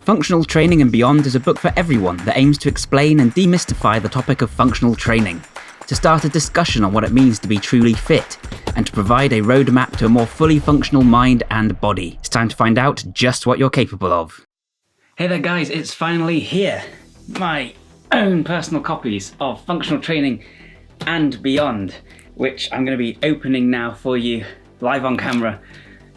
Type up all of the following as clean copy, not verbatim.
Functional Training and Beyond is a book for everyone that aims to explain and demystify the topic of functional training, to start a discussion on what it means to be truly fit, and to provide a roadmap to a more fully functional mind and body. It's time to find out just what you're capable of. Hey there guys, it's finally here. My own personal copies of Functional Training and Beyond, which I'm going to be opening now for you live on camera,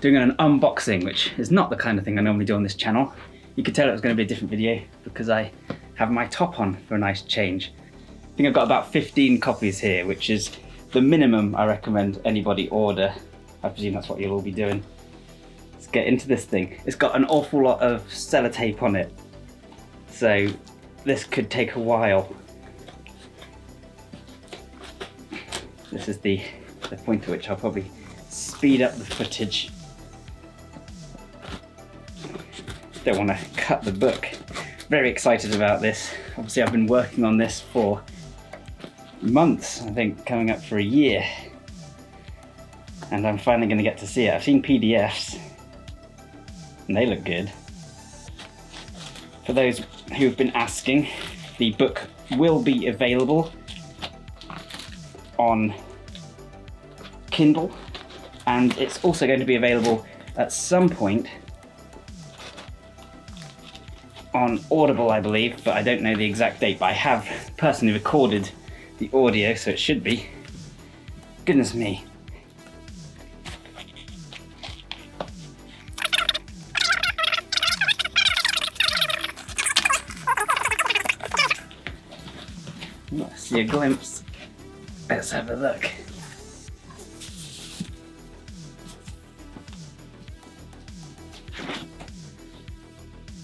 doing an unboxing, which is not the kind of thing I normally do on this channel. You could tell it was going to be a different video because I have my top on for a nice change. I think I've got about 15 copies here, which is the minimum I recommend anybody order. I presume that's what you'll all be doing. Let's get into this thing. It's got an awful lot of sellotape on it, so this could take a while. This is the point at which I'll probably speed up the footage. Don't want to cut the book. Very excited about this. Obviously I've been working on this for months, I think coming up for a year, and I'm finally going to get to see it. I've seen PDFs and they look good. For those who've been asking, the book will be available on Kindle, and it's also going to be available at some point on Audible, I believe, but I don't know the exact date. But I have personally recorded the audio, so it should be. Goodness me. Let's see a glimpse. Let's have a look.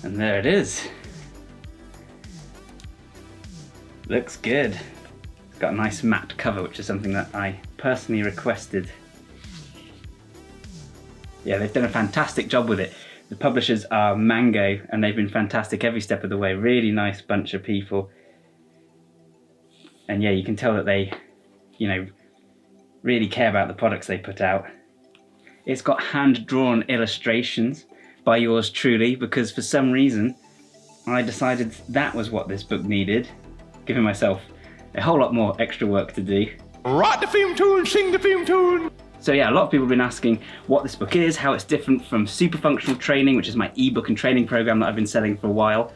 And there it is. Looks good. It's got a nice matte cover, which is something that I personally requested. Yeah, they've done a fantastic job with it. The publishers are Mango, and they've been fantastic every step of the way. Really nice bunch of people. And yeah, you can tell that they, really care about the products they put out. It's got hand-drawn illustrations by yours truly, because for some reason I decided that was what this book needed, giving myself a whole lot more extra work to do. Write the theme tune, sing the theme tune! So yeah, a lot of people have been asking what this book is, how it's different from Super Functional Training, which is my ebook and training program that I've been selling for a while.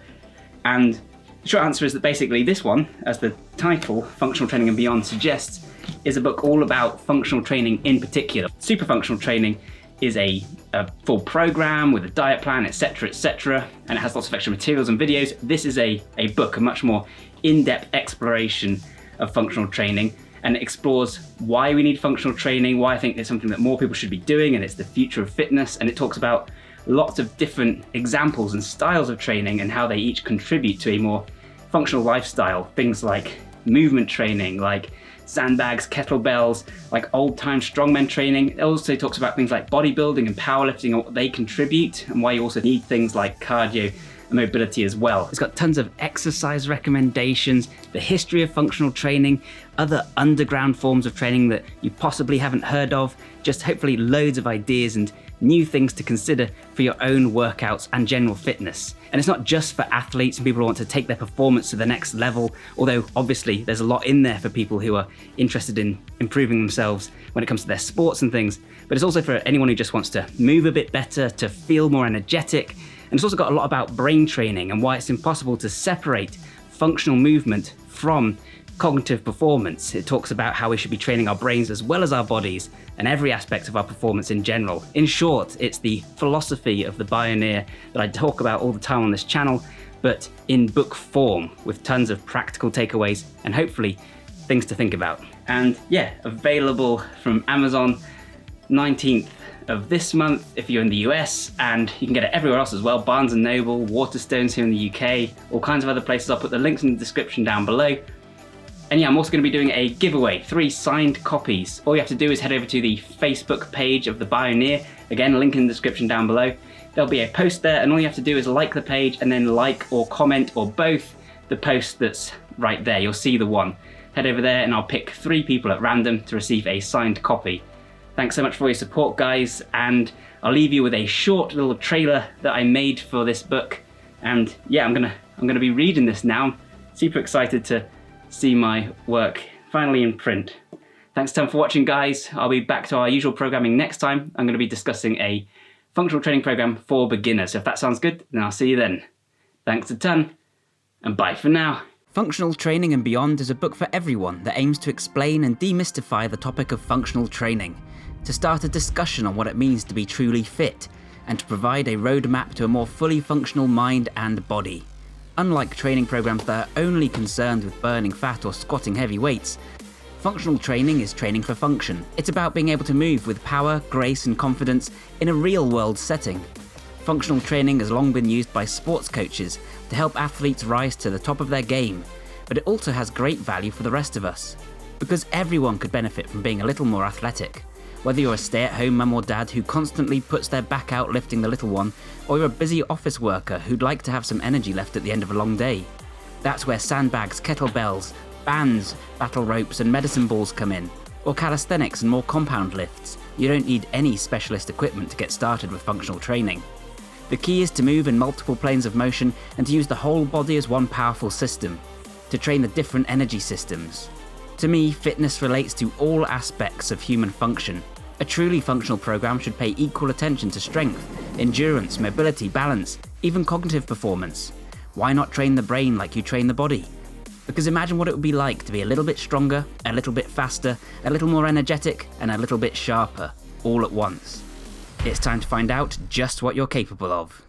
And the short answer is that basically this one, as the title, Functional Training and Beyond, suggests, is a book all about functional training in particular. Super Functional Training is a full program with a diet plan, etc., and it has lots of extra materials and videos. This is a book, a much more in-depth exploration of functional training, and it explores why we need functional training, why I think it's something that more people should be doing, and it's the future of fitness. And it talks about lots of different examples and styles of training and how they each contribute to a more functional lifestyle. Things like movement training, like sandbags, kettlebells, like old-time strongman training. It also talks about things like bodybuilding and powerlifting and what they contribute, and why you also need things like cardio and mobility as well. It's got tons of exercise recommendations, the history of functional training, other underground forms of training that you possibly haven't heard of, just hopefully loads of ideas and new things to consider for your own workouts and general fitness. And it's not just for athletes and people who want to take their performance to the next level, although obviously there's a lot in there for people who are interested in improving themselves when it comes to their sports and things. But it's also for anyone who just wants to move a bit better, to feel more energetic. And it's also got a lot about brain training and why it's impossible to separate functional movement from cognitive performance. It talks about how we should be training our brains as well as our bodies and every aspect of our performance in general. In short, it's the philosophy of the Bioneer that I talk about all the time on this channel, but in book form with tons of practical takeaways and hopefully things to think about. And yeah, available from Amazon 19th of this month if you're in the US, and you can get it everywhere else as well. Barnes & Noble, Waterstones here in the UK, all kinds of other places. I'll put the links in the description down below. And yeah, I'm also going to be doing a giveaway, 3 signed copies. All you have to do is head over to the Facebook page of the Bioneer. Again, link in the description down below. There'll be a post there, and all you have to do is like the page and then like or comment or both the post that's right there. You'll see the one. Head over there and I'll pick 3 people at random to receive a signed copy. Thanks so much for your support, guys, and I'll leave you with a short little trailer that I made for this book, And yeah, I'm gonna be reading this now. I'm super excited to see my work finally in print. Thanks a ton for watching, guys. I'll be back to our usual programming next time. I'm going to be discussing a functional training program for beginners. So if that sounds good, then I'll see you then. Thanks a ton, and bye for now. Functional Training and Beyond is a book for everyone that aims to explain and demystify the topic of functional training, to start a discussion on what it means to be truly fit, and to provide a roadmap to a more fully functional mind and body. Unlike training programs that are only concerned with burning fat or squatting heavy weights, functional training is training for function. It's about being able to move with power, grace and confidence in a real-world setting. Functional training has long been used by sports coaches to help athletes rise to the top of their game, but it also has great value for the rest of us, because everyone could benefit from being a little more athletic. Whether you're a stay-at-home mum or dad who constantly puts their back out lifting the little one, or you're a busy office worker who'd like to have some energy left at the end of a long day. That's where sandbags, kettlebells, bands, battle ropes and medicine balls come in, or calisthenics and more compound lifts. You don't need any specialist equipment to get started with functional training. The key is to move in multiple planes of motion and to use the whole body as one powerful system, to train the different energy systems. To me, fitness relates to all aspects of human function. A truly functional program should pay equal attention to strength, endurance, mobility, balance, even cognitive performance. Why not train the brain like you train the body? Because imagine what it would be like to be a little bit stronger, a little bit faster, a little more energetic, and a little bit sharper, all at once. It's time to find out just what you're capable of.